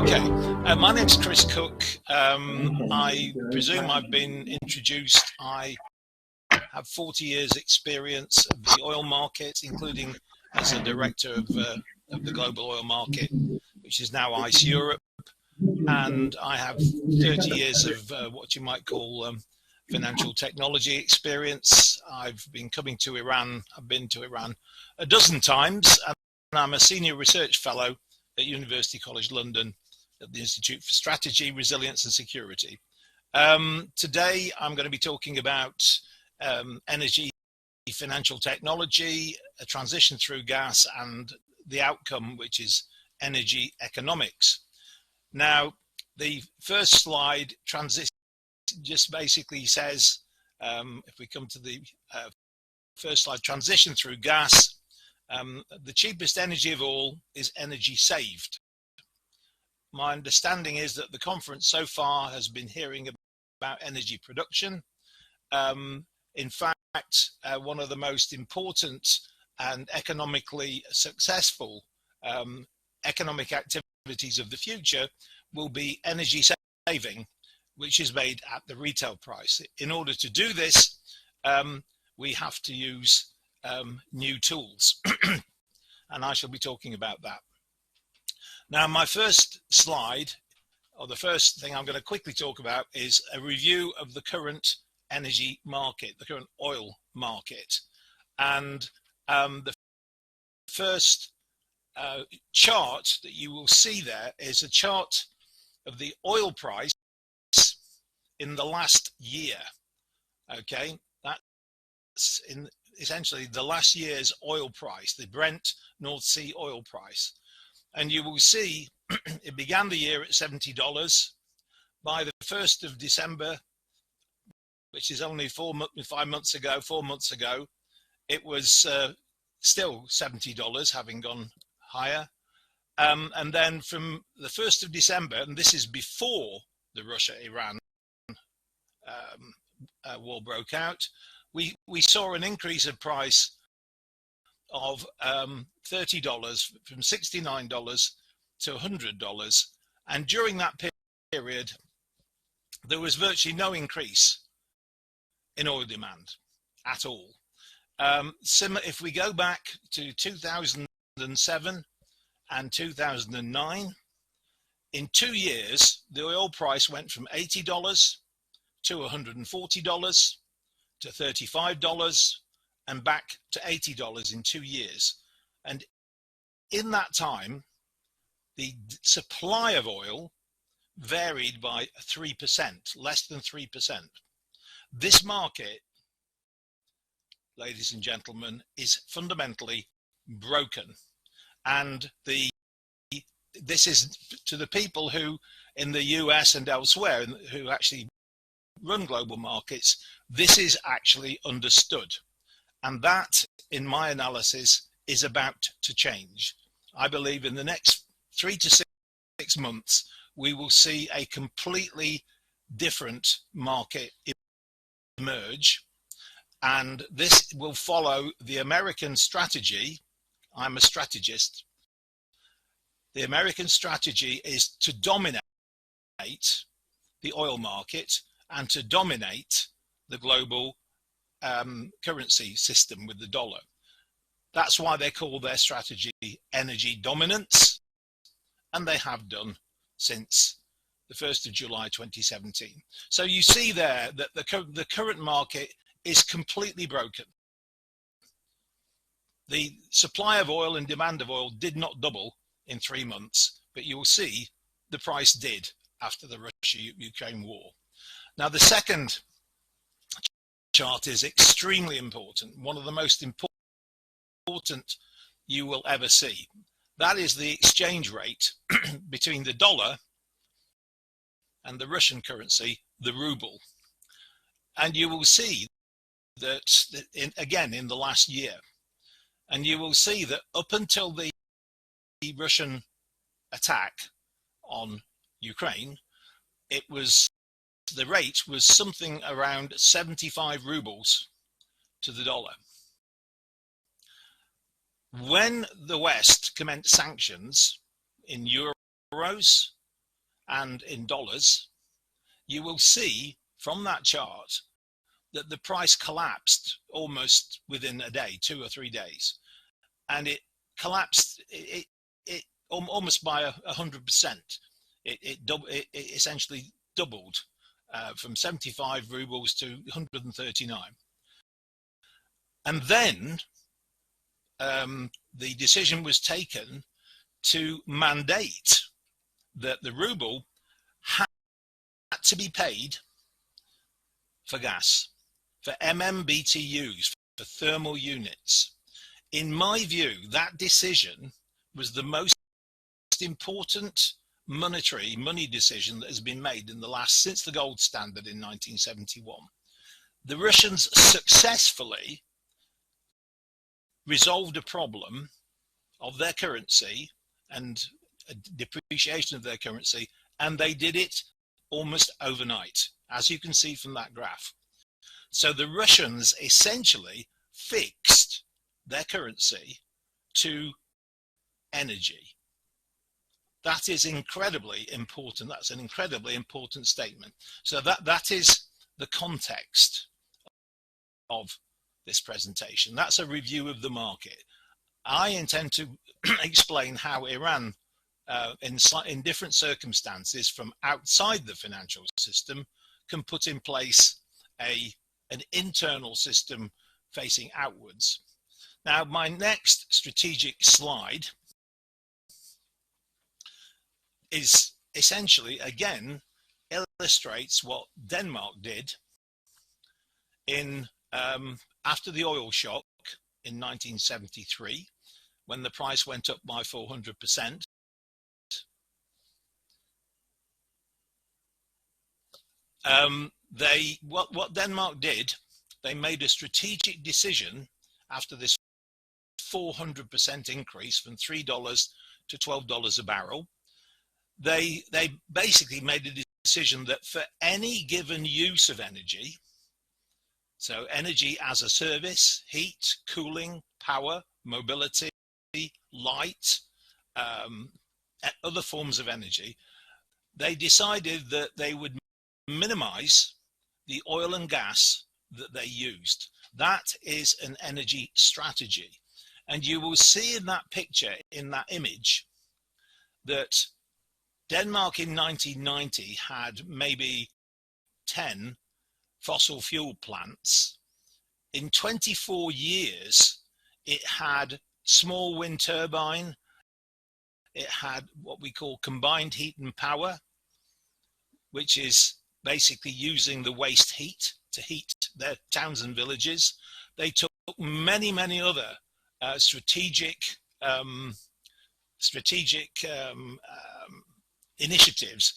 Okay, my name's Chris Cook. I presume I've been introduced. I have 40 years experience of the oil market, including as a director of the global oil market, which is now ICE Europe. And I have 30 years of what you might call financial technology experience. I've been coming to Iran. I've been to Iran a dozen times, and I'm a senior research fellow at University College London at the Institute for Strategy, Resilience and Security. Today, I'm going to be talking about energy, financial technology, a transition through gas, and the outcome, which is energy economics. Now, the first slide just basically says, if we come to the first slide, transition through gas, the cheapest energy of all is energy saved. My understanding is that the conference so far has been hearing about energy production. In fact, one of the most important and economically successful economic activities of the future will be energy saving, which is made at the retail price. In order to do this, we have to use new tools, and I shall be talking about that. Now, my first slide, or the first thing I'm going to quickly talk about, is a review of the current energy market, the current oil market. And the first chart that you will see there is a chart of the oil price in the last year. Okay, that's in essentially the last year's oil price, the Brent North Sea oil price. And you will see it began the year at $70. By the 1st of December, which is only 4 months ago, it was still $70, having gone higher. And then from the 1st of December, and this is before the Russia-Iran war broke out, we saw an increase of price of $30 from $69 to $100. And during that period, there was virtually no increase in oil demand at all. If we go back to 2007 and 2009, in 2 years, the oil price went from $80 to $140 to $35 and back to $80 in 2 years. And in that time, the supply of oil varied by 3%, less than 3%. This market, ladies and gentlemen, is fundamentally broken. And this is to the people who in the US and elsewhere who actually run global markets, this is actually understood. And that, in my analysis, is about to change. I believe in the next 3 to 6 months, we will see a completely different market emerge. And this will follow the American strategy. I'm a strategist. The American strategy is to dominate the oil market and to dominate the global currency system with the dollar. That's why they call their strategy energy dominance, and they have done since the 1st of July 2017. So you see there that the current market is completely broken. The supply of oil and demand of oil did not double in 3 months, but you will see the price did after the Russia-Ukraine war. Now, the second chart is extremely important, one of the most important you will ever see. That is the exchange rate between the dollar and the Russian currency, the ruble. And you will see that, again, in the last year, and you will see that up until the Russian attack on Ukraine, the rate was something around 75 rubles to the dollar. When the West commenced sanctions in euros, and in dollars, you will see from that chart that the price collapsed almost within a day, 2 or 3 days. And it collapsed it almost by 100%. It essentially doubled from 75 rubles to 139. And then the decision was taken to mandate that the ruble had to be paid for gas, for MMBTUs, for thermal units. In my view, that decision was the most important money decision that has been made in the last, since the gold standard in 1971. The Russians successfully resolved a problem of their currency and a depreciation of their currency, and they did it almost overnight, as you can see from that graph. So the Russians essentially fixed their currency to energy. That is incredibly important. That's an incredibly important statement. So that is the context of this presentation. That's a review of the market. I intend to explain how Iran, in different circumstances from outside the financial system, can put in place an internal system facing outwards. Now, my next strategic slide is essentially, again, illustrates what Denmark did in after the oil shock in 1973, when the price went up by 400%. What Denmark did, they made a strategic decision after this 400% increase from $3 to $12 a barrel. They basically made a decision that for any given use of energy, so energy as a service, heat, cooling, power, mobility, light, other forms of energy, they decided that they would minimize the oil and gas that they used. That is an energy strategy. And you will see in that picture, in that image, that Denmark in 1990 had maybe 10 fossil fuel plants. In 24 years, it had small wind turbine. It had what we call combined heat and power, which is basically using the waste heat to heat their towns and villages. They took many, many other strategic initiatives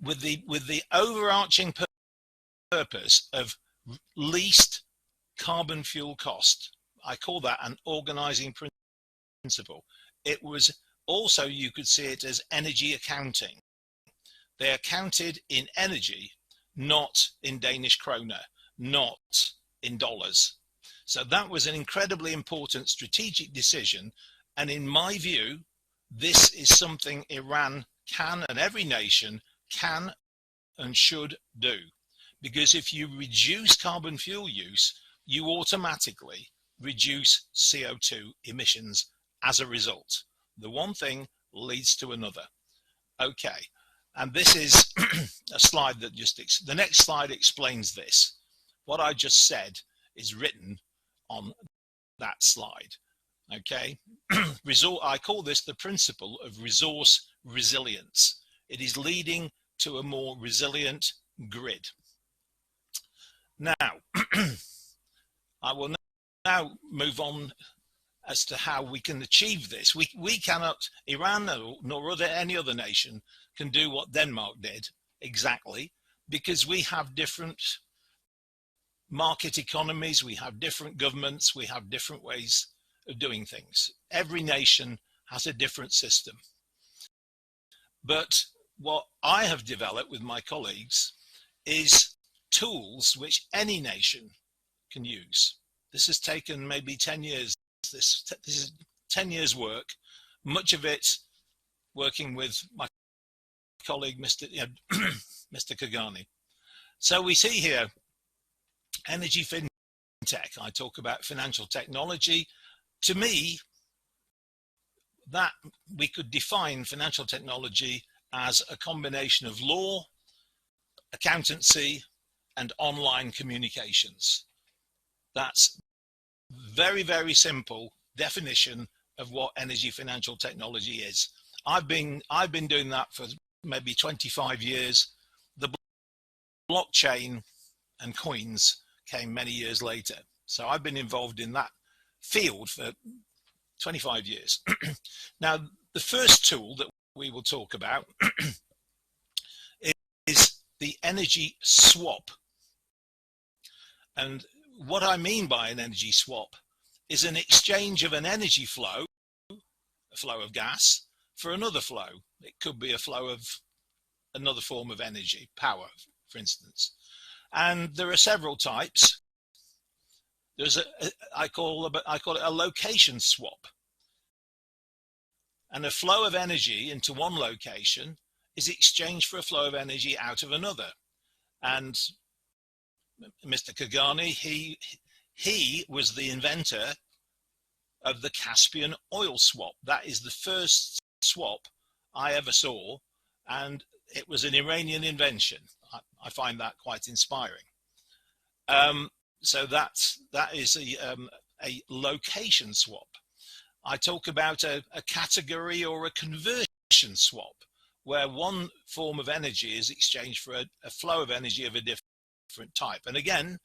with the overarching purpose of least carbon fuel cost. I call that an organizing principle. It was also, you could see it as energy accounting. They accounted in energy, not in Danish kroner, not in dollars. So that was an incredibly important strategic decision. And in my view, this is something Iran can, and every nation can and should do. Because if you reduce carbon fuel use, you automatically reduce CO2 emissions as a result. The one thing leads to another. Okay, and this is a slide that the next slide explains this. What I just said is written on that slide. Okay, I call this the principle of resource resilience. It is leading to a more resilient grid. Now, I will now move on as to how we can achieve this. We cannot, Iran nor any other nation can do what Denmark did exactly, because we have different market economies, we have different governments, we have different ways of doing things. Every nation has a different system. But what I have developed with my colleagues is tools which any nation can use. This has taken maybe 10 years. This is 10 years work, much of it working with my colleague, Mr. Kagani. So we see here energy fintech. I talk about financial technology. To me, that we could define financial technology as a combination of law, accountancy, and online communications. That's very, very simple definition of what energy financial technology is. I've been doing that for maybe 25 years. The blockchain and coins came many years later. So I've been involved in that field for 25 years. Now, the first tool that we will talk about is the energy swap. And what I mean by an energy swap is an exchange of an energy flow, a flow of gas, for another flow. It could be a flow of another form of energy, power, for instance. And there are several types. There's I call it a location swap. And a flow of energy into one location is exchanged for a flow of energy out of another. And Mr. Kagani, he was the inventor of the Caspian oil swap. That is the first swap I ever saw, and it was an Iranian invention. I find that quite inspiring. So that is a location swap. I talk about a category or a conversion swap, where one form of energy is exchanged for a flow of energy of a different type. And again,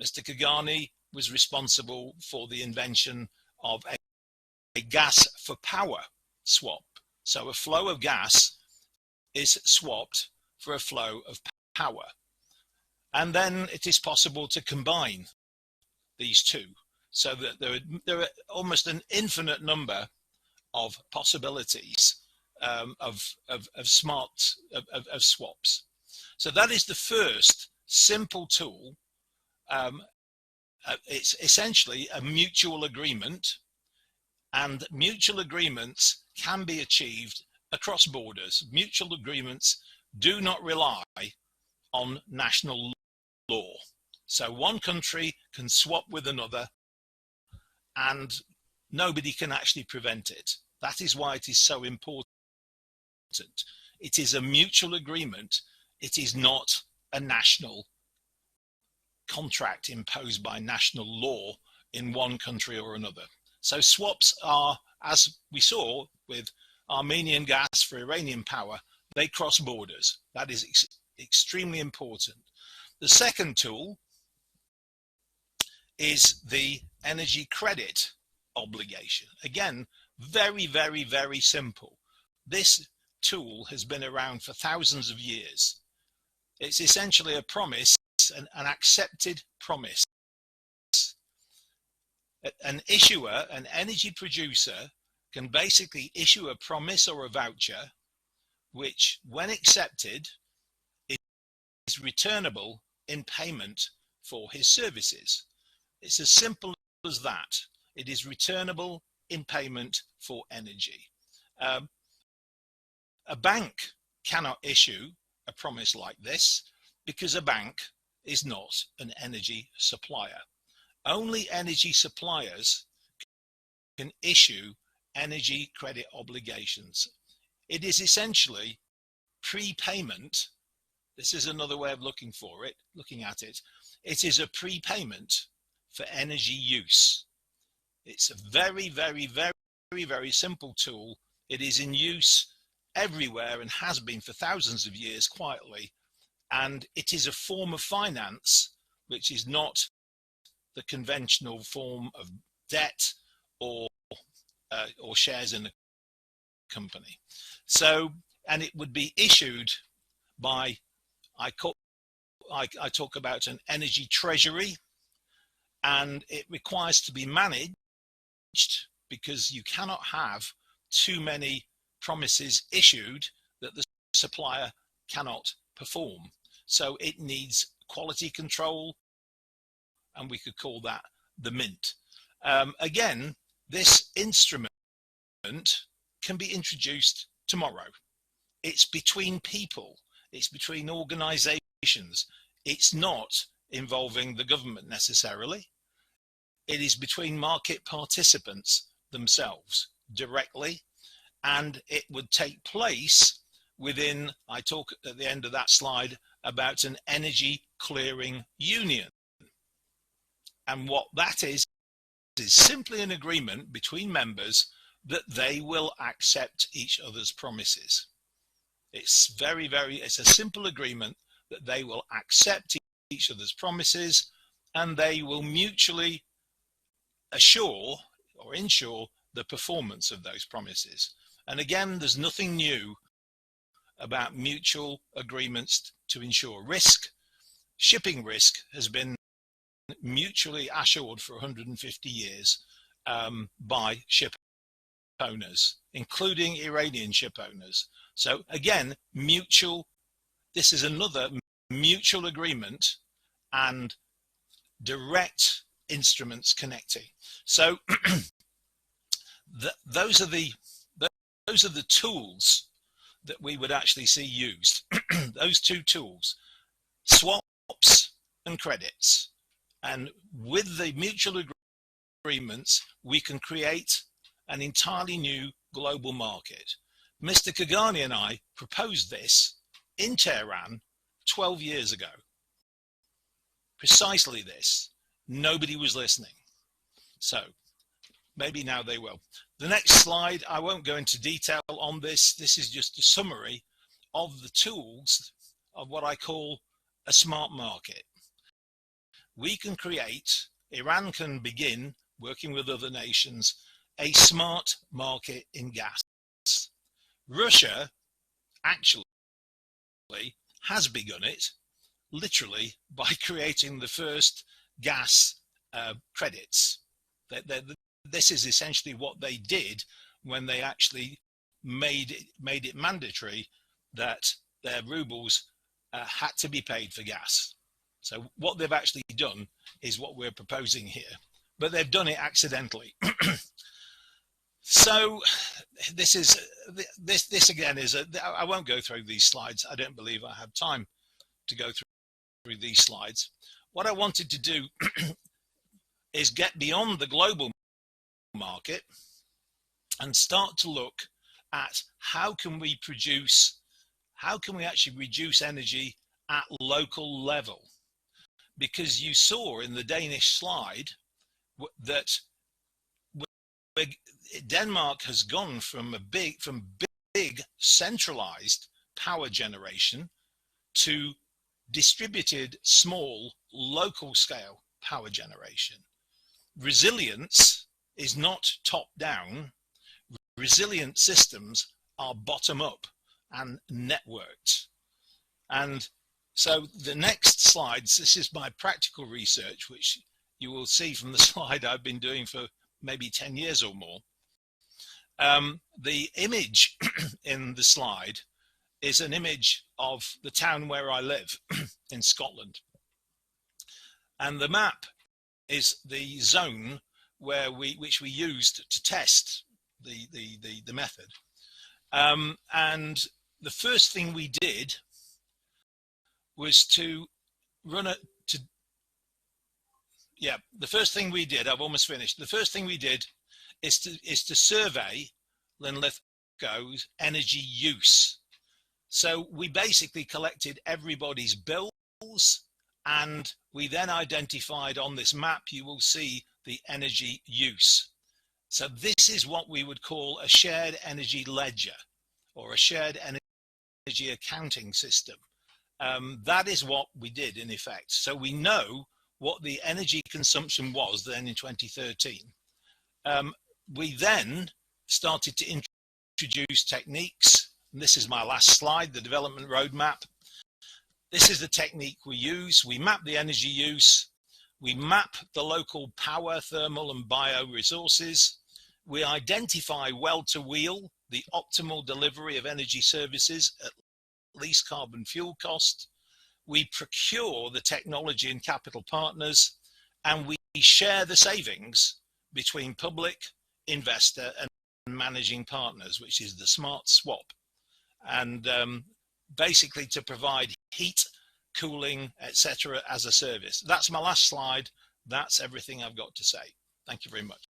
Mr. Kagani was responsible for the invention of a gas for power swap. So a flow of gas is swapped for a flow of power. And then it is possible to combine these two, so that there are almost an infinite number of possibilities of swaps. So that is the first simple tool. It's essentially a mutual agreement, and mutual agreements can be achieved across borders. Mutual agreements do not rely on national law. So one country can swap with another and nobody can actually prevent it. That is why it is so important. It is a mutual agreement. It is not a national contract imposed by national law in one country or another. So swaps are, as we saw with Armenian gas for Iranian power, they cross borders. That is extremely important. The second tool is the energy credit obligation. Again, very, very, very simple. This tool has been around for thousands of years. It's essentially a promise, an accepted promise. An issuer, an energy producer, can basically issue a promise or a voucher, which, when accepted, is returnable in payment for his services. It's as simple as that. It is returnable in payment for energy. A bank cannot issue a promise like this because a bank is not an energy supplier. Only energy suppliers can issue energy credit obligations. It is essentially prepayment. This is another way of looking at it. It is a prepayment for energy use. It's a very, very, very, very simple tool. It is in use everywhere and has been for thousands of years quietly. And it is a form of finance which is not the conventional form of debt or shares in a company. So, and it would be issued by, I talk about an energy treasury, and it requires to be managed because you cannot have too many promises issued that the supplier cannot perform. So it needs quality control, and we could call that the mint. Again, this instrument can be introduced tomorrow. it's between people, it's between organizations. It's not involving the government necessarily. It is between market participants themselves directly, and it would take place within, I talk at the end of that slide about an energy clearing union. And what that is simply an agreement between members that they will accept each other's promises. It's it's a simple agreement that they will accept each other's promises, and they will mutually assure or ensure the performance of those promises. And again, there's nothing new about mutual agreements to ensure risk. Shipping risk has been mutually assured for 150 years by ship owners, including Iranian ship owners. So again, this is another mutual agreement and direct instruments connecting. So those are the tools that we would actually see used. Those two tools, swaps and credits. And with the mutual agreements, we can create an entirely new global market. Mr. Kagani and I proposed this in Tehran 12 years ago. Precisely this. Nobody was listening. So maybe now they will. The next slide, I won't go into detail on this. This is just a summary of the tools of what I call a smart market. We can create, Iran can begin working with other nations, a smart market in gas. Russia actually has begun it, literally, by creating the first gas credits. This is essentially what they did when they actually made it mandatory that their rubles had to be paid for gas. So what they've actually done is what we're proposing here, but they've done it accidentally. So this again is I won't go through these slides. I don't believe I have time to go through these slides. What I wanted to do is get beyond the global market and start to look at how can we actually reduce energy at local level. Because you saw in the Danish slide that Denmark has gone from big centralized power generation to distributed small local scale power generation. Resilience is not top down. Resilient systems are bottom up and networked. And so the next slides, this is my practical research, which you will see from the slide I've been doing for maybe 10 years or more. The image in the slide is an image of the town where I live in Scotland. And the map is the zone which we used to test the method. And the first thing we did was to the first thing we did, I've almost finished. The first thing we did is to survey Linlithgow's energy use. So we basically collected everybody's bills, and we then identified on this map, you will see the energy use. So this is what we would call a shared energy ledger or a shared energy accounting system. That is what we did in effect. So we know what the energy consumption was then in 2013. We then started to introduce techniques. And this is my last slide, the development roadmap. This is the technique we use. We map the energy use. We map the local power, thermal and bio resources. We identify well to wheel the optimal delivery of energy services at least carbon fuel cost. We procure the technology and capital partners, and we share the savings between public, investor and managing partners, which is the smart swap. and basically to provide heat, cooling, etc. as a service. That's my last slide. That's everything I've got to say. Thank you very much.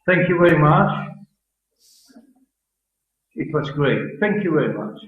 Thank you very much. It was great. Thank you very much.